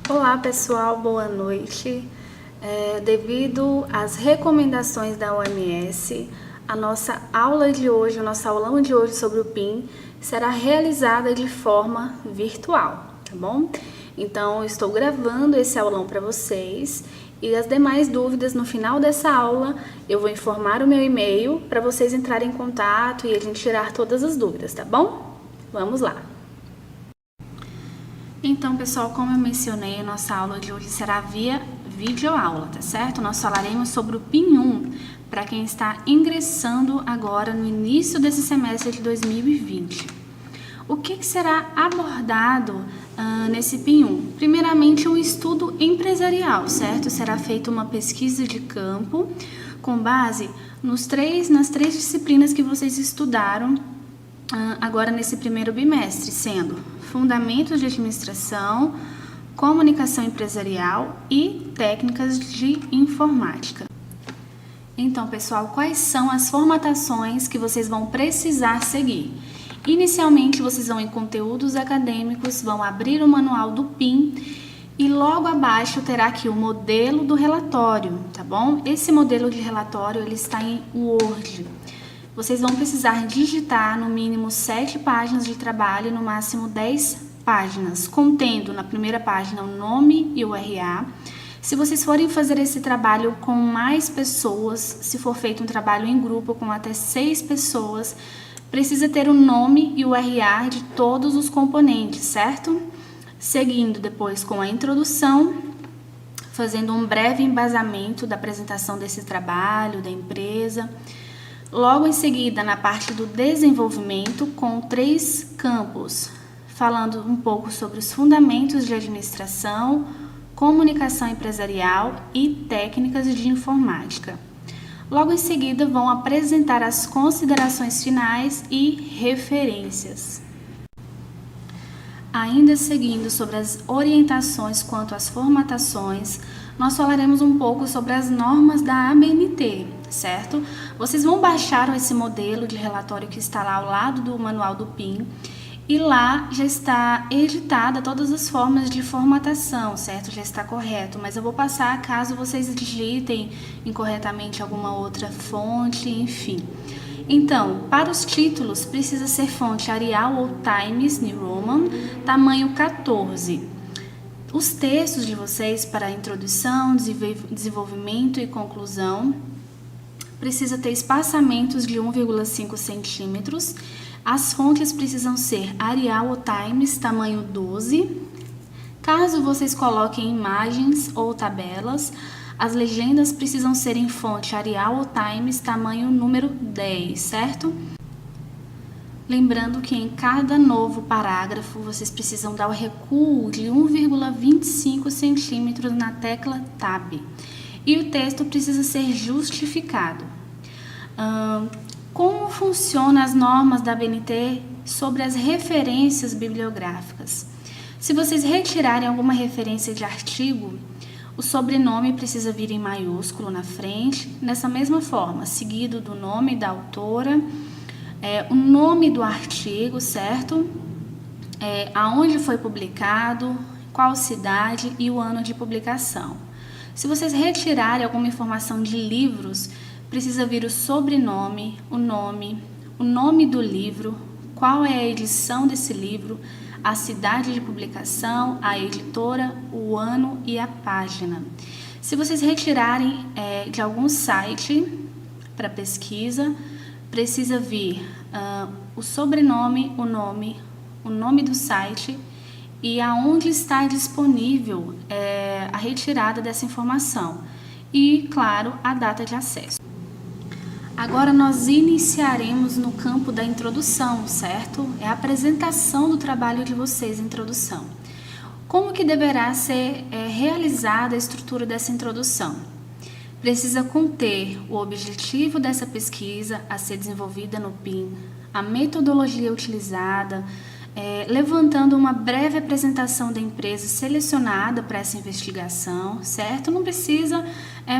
Olá pessoal, boa noite. Devido às recomendações da OMS, a nossa aula de hoje, o nosso aulão de hoje sobre o PIN será realizada de forma virtual, tá bom? Então, eu estou gravando esse aulão para vocês e as demais dúvidas no final dessa aula eu vou informar o meu e-mail para vocês entrarem em contato e a gente tirar todas as dúvidas, tá bom? Vamos lá! Então, pessoal, como eu mencionei, a nossa aula de hoje será via videoaula, tá certo? Nós falaremos sobre o PIN 1 para quem está ingressando agora no início desse semestre de 2020. O que será abordado nesse PIN 1? Primeiramente, um estudo empresarial, certo? Será feita uma pesquisa de campo com base nas três disciplinas que vocês estudaram agora nesse primeiro bimestre, sendo Fundamentos de Administração, Comunicação Empresarial e Técnicas de Informática. Então, pessoal, quais são as formatações que vocês vão precisar seguir? Inicialmente, vocês vão em conteúdos acadêmicos, vão abrir o manual do PIN e logo abaixo terá aqui o modelo do relatório, tá bom? Esse modelo de relatório ele está em Word. Vocês vão precisar digitar no mínimo 7 páginas de trabalho, no máximo 10 páginas, contendo na primeira página o nome e o RA. Se vocês forem fazer esse trabalho com mais pessoas, se for feito um trabalho em grupo com até 6 pessoas, precisa ter o nome e o RA de todos os componentes, certo? Seguindo depois com a introdução, fazendo um breve embasamento da apresentação desse trabalho, da empresa. Logo em seguida, na parte do desenvolvimento, com 3 campos, falando um pouco sobre os fundamentos de administração, comunicação empresarial e técnicas de informática. Logo em seguida, vão apresentar as considerações finais e referências. Ainda seguindo sobre as orientações quanto às formatações, nós falaremos um pouco sobre as normas da ABNT, certo? Vocês vão baixar esse modelo de relatório que está lá ao lado do manual do PIN e lá já está editada todas as formas de formatação, certo? Já está correto, mas eu vou passar caso vocês digitem incorretamente alguma outra fonte, enfim. Então, para os títulos, precisa ser fonte Arial ou Times New Roman, tamanho 14. Os textos de vocês para introdução, desenvolvimento e conclusão precisa ter espaçamentos de 1,5 centímetros. As fontes precisam ser Arial ou Times, tamanho 12. Caso vocês coloquem imagens ou tabelas, as legendas precisam ser em fonte Arial ou Times, tamanho número 10, certo? Lembrando que em cada novo parágrafo, vocês precisam dar o recuo de 1,25 centímetros na tecla Tab. E o texto precisa ser justificado. Como funcionam as normas da ABNT sobre as referências bibliográficas? Se vocês retirarem alguma referência de artigo, o sobrenome precisa vir em maiúsculo na frente, dessa mesma forma, seguido do nome da autora, o nome do artigo, certo? Aonde foi publicado, qual cidade e o ano de publicação. Se vocês retirarem alguma informação de livros, precisa vir o sobrenome, o nome do livro, qual é a edição desse livro, a cidade de publicação, a editora, o ano e a página. Se vocês retirarem de algum site para pesquisa, precisa vir o sobrenome, o nome do site e aonde está disponível a retirada dessa informação e, claro, a data de acesso. Agora nós iniciaremos no campo da introdução, certo? É a apresentação do trabalho de vocês, introdução. Como que deverá ser realizada a estrutura dessa introdução? Precisa conter o objetivo dessa pesquisa a ser desenvolvida no PIN, a metodologia utilizada, levantando uma breve apresentação da empresa selecionada para essa investigação, certo? Não precisa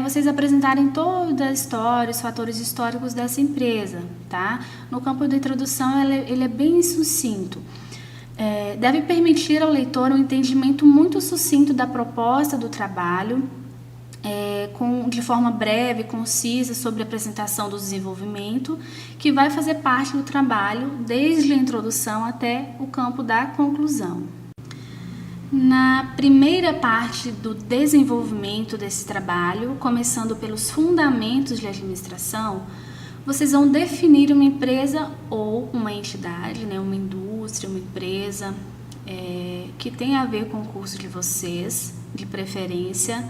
vocês apresentarem toda a história, os fatores históricos dessa empresa, tá? No campo da introdução, ele é bem sucinto. Deve permitir ao leitor um entendimento muito sucinto da proposta do trabalho, de forma breve e concisa sobre a apresentação do desenvolvimento, que vai fazer parte do trabalho desde a introdução até o campo da conclusão. Na primeira parte do desenvolvimento desse trabalho, começando pelos fundamentos de administração, vocês vão definir uma empresa ou uma entidade, uma indústria, uma empresa que tem a ver com o curso de vocês, de preferência.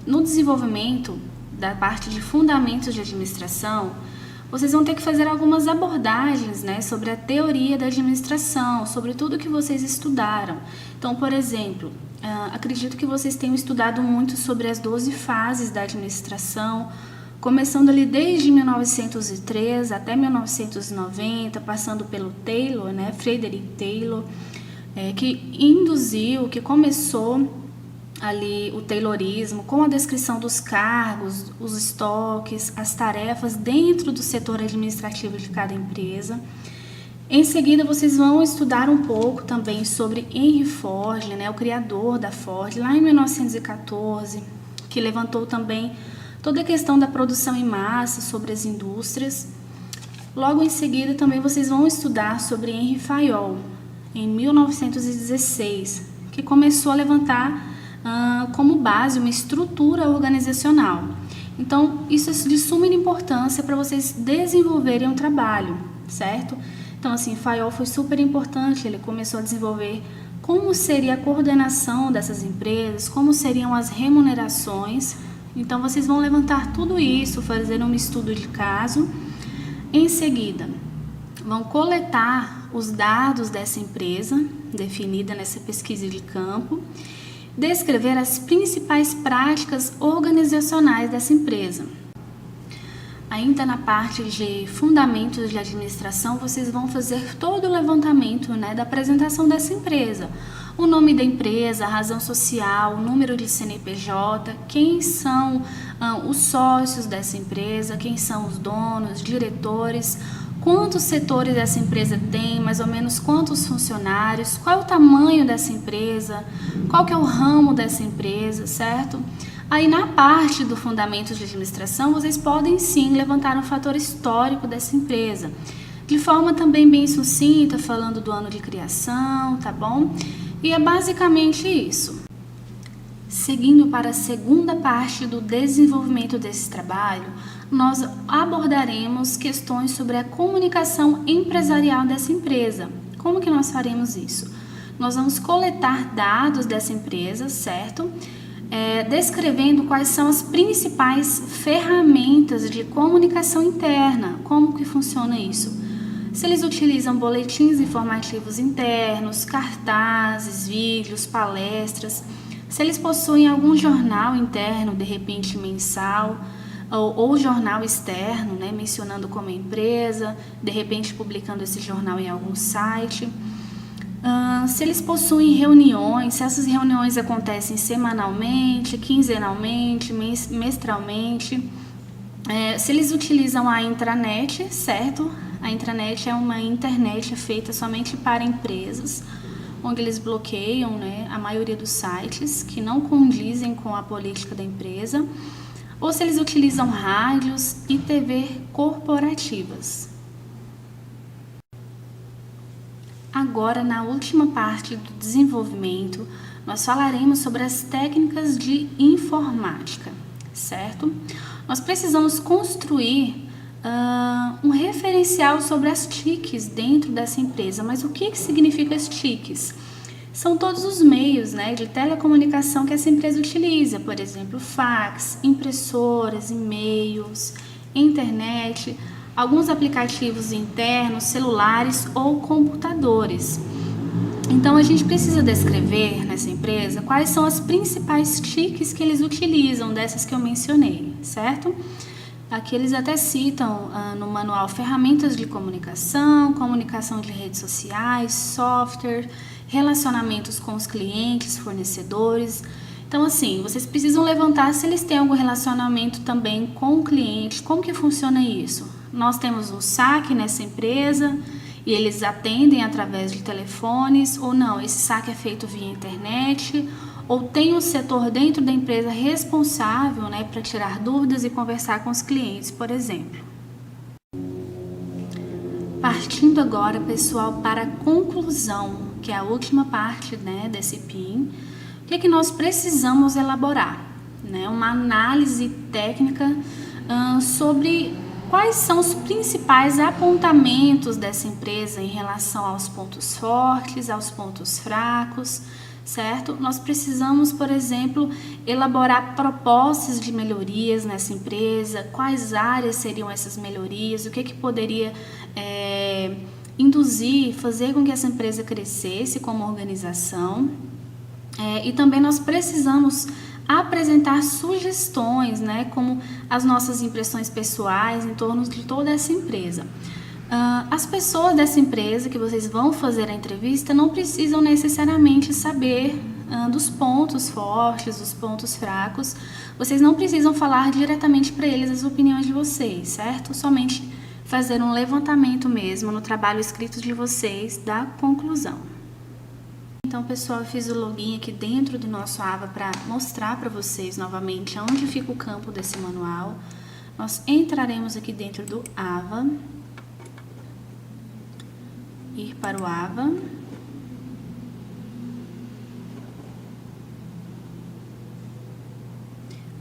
No desenvolvimento da parte de fundamentos de administração, vocês vão ter que fazer algumas abordagens, sobre a teoria da administração, sobre tudo que vocês estudaram. Então, por exemplo, acredito que vocês tenham estudado muito sobre as 12 fases da administração, começando ali desde 1903 até 1990, passando pelo Taylor, Frederick Taylor, que começou ali o Taylorismo, com a descrição dos cargos, os estoques, as tarefas dentro do setor administrativo de cada empresa. Em seguida, vocês vão estudar um pouco também sobre Henry Ford, o criador da Ford, lá em 1914, que levantou também toda a questão da produção em massa sobre as indústrias. Logo em seguida, também vocês vão estudar sobre Henry Fayol, em 1916, que começou a levantar como base uma estrutura organizacional. Então, isso é de suma importância para vocês desenvolverem um trabalho, certo? Então, Fayol foi super importante, ele começou a desenvolver como seria a coordenação dessas empresas, como seriam as remunerações. Então, vocês vão levantar tudo isso, fazer um estudo de caso. Em seguida, vão coletar os dados dessa empresa, definida nessa pesquisa de campo, descrever as principais práticas organizacionais dessa empresa. Ainda na parte de fundamentos de administração, vocês vão fazer todo o levantamento da apresentação dessa empresa. O nome da empresa, a razão social, o número de CNPJ, quem são os sócios dessa empresa, quem são os donos, diretores, quantos setores essa empresa tem, mais ou menos quantos funcionários, qual é o tamanho dessa empresa, qual que é o ramo dessa empresa, certo? Aí na parte do fundamentos de administração, vocês podem sim levantar um fator histórico dessa empresa, de forma também bem sucinta, falando do ano de criação, tá bom? E é basicamente isso. Seguindo para a segunda parte do desenvolvimento desse trabalho, nós abordaremos questões sobre a comunicação empresarial dessa empresa. Como que nós faremos isso? Nós vamos coletar dados dessa empresa, certo? Descrevendo quais são as principais ferramentas de comunicação interna, como que funciona isso. Se eles utilizam boletins informativos internos, cartazes, vídeos, palestras, se eles possuem algum jornal interno, de repente mensal, ou jornal externo, mencionando como empresa, de repente publicando esse jornal em algum site. Se eles possuem reuniões, se essas reuniões acontecem semanalmente, quinzenalmente, mestralmente. Se eles utilizam a intranet, certo? A intranet é uma internet feita somente para empresas, onde eles bloqueiam a maioria dos sites que não condizem com a política da empresa, ou se eles utilizam rádios e TV corporativas. Agora, na última parte do desenvolvimento, nós falaremos sobre as técnicas de informática, certo? Nós precisamos construir um referencial sobre as TICs dentro dessa empresa. Mas o que significa as TICs? São todos os meios de telecomunicação que essa empresa utiliza, por exemplo, fax, impressoras, e-mails, internet, alguns aplicativos internos, celulares ou computadores. Então, a gente precisa descrever nessa empresa quais são as principais TICs que eles utilizam, dessas que eu mencionei, certo? Aqui eles até citam no manual ferramentas de comunicação, comunicação de redes sociais, software, relacionamentos com os clientes, fornecedores. Então, vocês precisam levantar se eles têm algum relacionamento também com o cliente, como que funciona isso? Nós temos um saque nessa empresa e eles atendem através de telefones, ou não, esse saque é feito via internet, ou tem um setor dentro da empresa responsável, né, para tirar dúvidas e conversar com os clientes, por exemplo. Partindo agora, pessoal, para a conclusão, que é a última parte, né, desse PIN, o que é que nós precisamos elaborar? Né, uma análise técnica sobre quais são os principais apontamentos dessa empresa em relação aos pontos fortes, aos pontos fracos, certo? Nós precisamos, por exemplo, elaborar propostas de melhorias nessa empresa, quais áreas seriam essas melhorias, o que poderia induzir, fazer com que essa empresa crescesse como organização. E também nós precisamos apresentar sugestões, né, como as nossas impressões pessoais em torno de toda essa empresa. As pessoas dessa empresa que vocês vão fazer a entrevista não precisam necessariamente saber dos pontos fortes, dos pontos fracos. Vocês não precisam falar diretamente para eles as opiniões de vocês, certo? Somente fazer um levantamento mesmo no trabalho escrito de vocês da conclusão. Então, pessoal, eu fiz o login aqui dentro do nosso AVA para mostrar para vocês novamente onde fica o campo desse manual. Nós entraremos aqui dentro do AVA, ir para o AVA,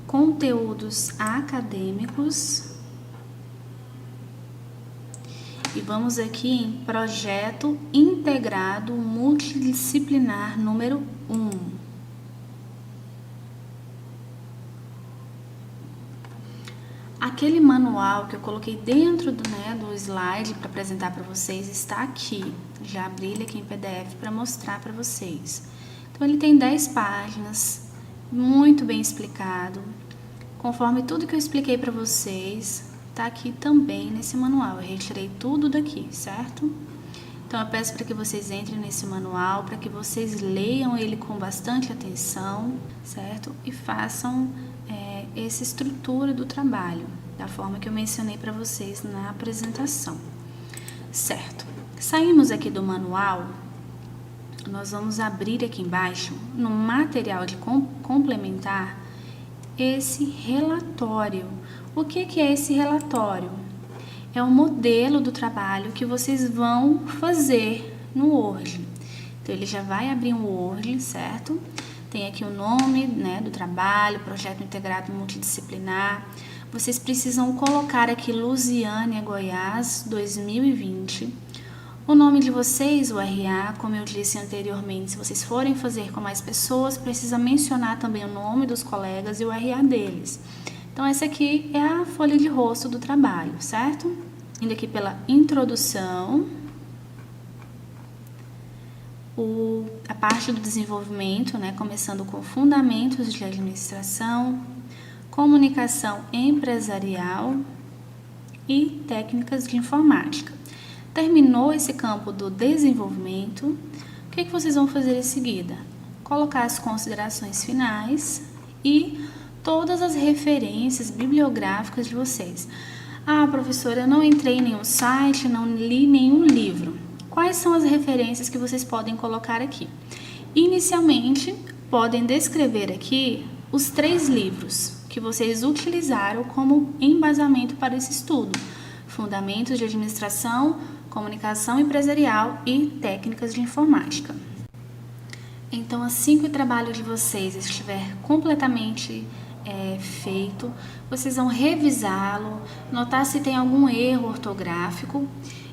conteúdos acadêmicos, e vamos aqui em projeto integrado multidisciplinar número 1. Aquele manual que eu coloquei dentro do slide para apresentar para vocês está aqui. Já abri ele aqui em PDF para mostrar para vocês. Então, ele tem 10 páginas, muito bem explicado. Conforme tudo que eu expliquei para vocês, tá aqui também nesse manual. Eu retirei tudo daqui, certo? Então, eu peço para que vocês entrem nesse manual, para que vocês leiam ele com bastante atenção, certo? E façam essa estrutura do trabalho, da forma que eu mencionei para vocês na apresentação, certo? Saímos aqui do manual, nós vamos abrir aqui embaixo, no material de complementar, esse relatório. O que é esse relatório? É o modelo do trabalho que vocês vão fazer no Word. Então, ele já vai abrir um Word, certo? Tem aqui o nome, né, do trabalho, projeto integrado multidisciplinar. Vocês precisam colocar aqui Lusiânia, Goiás, 2020. O nome de vocês, o RA, como eu disse anteriormente, se vocês forem fazer com mais pessoas, precisa mencionar também o nome dos colegas e o RA deles. Então, essa aqui é a folha de rosto do trabalho, certo? Indo aqui pela introdução, a parte do desenvolvimento, né, começando com fundamentos de administração, comunicação empresarial e técnicas de informática. Terminou esse campo do desenvolvimento, o que vocês vão fazer em seguida? Colocar as considerações finais e todas as referências bibliográficas de vocês. Ah, professora, eu não entrei em nenhum site, não li nenhum livro. Quais são as referências que vocês podem colocar aqui? Inicialmente, podem descrever aqui os 3 livros que vocês utilizaram como embasamento para esse estudo: Fundamentos de Administração, Comunicação Empresarial e Técnicas de Informática. Então, assim que o trabalho de vocês estiver completamente feito, vocês vão revisá-lo, notar se tem algum erro ortográfico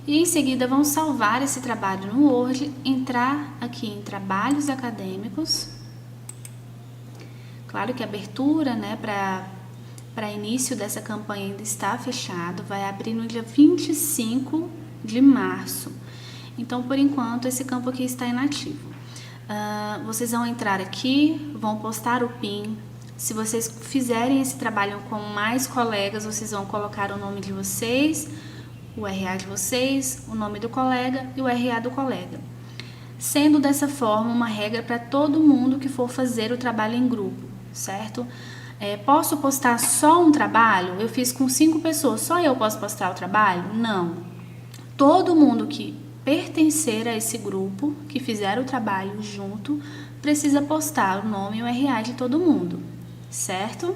e em seguida vão salvar esse trabalho no Word, entrar aqui em Trabalhos Acadêmicos. Claro que a abertura, né, para início dessa campanha ainda está fechado, vai abrir no dia 25 de março. Então, por enquanto, esse campo aqui está inativo. Vocês vão entrar aqui, vão postar o PIN. Se vocês fizerem esse trabalho com mais colegas, vocês vão colocar o nome de vocês, o RA de vocês, o nome do colega e o RA do colega. Sendo dessa forma uma regra para todo mundo que for fazer o trabalho em grupo, certo? Posso postar só um trabalho? Eu fiz com 5 pessoas, só eu posso postar o trabalho? Não. Todo mundo que pertencer a esse grupo, que fizeram o trabalho junto, precisa postar o nome e o RA de todo mundo, certo?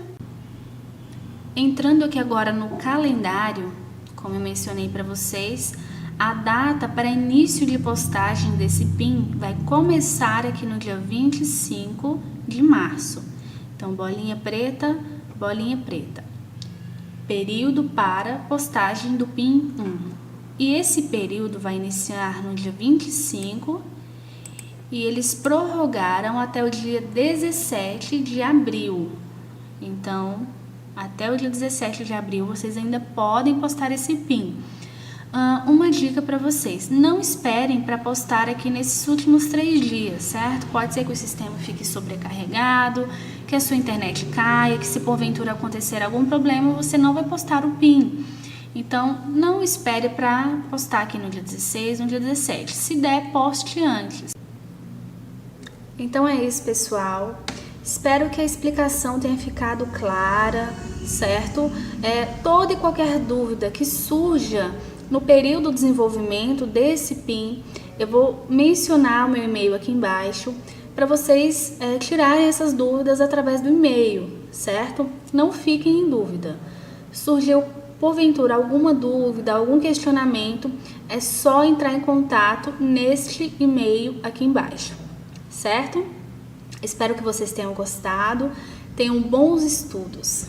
Entrando aqui agora no calendário, como eu mencionei para vocês, a data para início de postagem desse PIN vai começar aqui no dia 25 de março. Então, bolinha preta, período para postagem do PIN 1. E esse período vai iniciar no dia 25 e eles prorrogaram até o dia 17 de abril. Então, até o dia 17 de abril, vocês ainda podem postar esse PIN. Uma dica para vocês, não esperem para postar aqui nesses últimos 3 dias, certo? Pode ser que o sistema fique sobrecarregado, que a sua internet caia, que se porventura acontecer algum problema, você não vai postar o PIN. Então, não espere para postar aqui no dia 16, no dia 17. Se der, poste antes. Então é isso, pessoal. Espero que a explicação tenha ficado clara, certo? Toda e qualquer dúvida que surja no período de desenvolvimento desse PIN, eu vou mencionar o meu e-mail aqui embaixo para vocês tirarem essas dúvidas através do e-mail, certo? Não fiquem em dúvida. Surgiu porventura alguma dúvida, algum questionamento, é só entrar em contato neste e-mail aqui embaixo, certo? Espero que vocês tenham gostado, tenham bons estudos.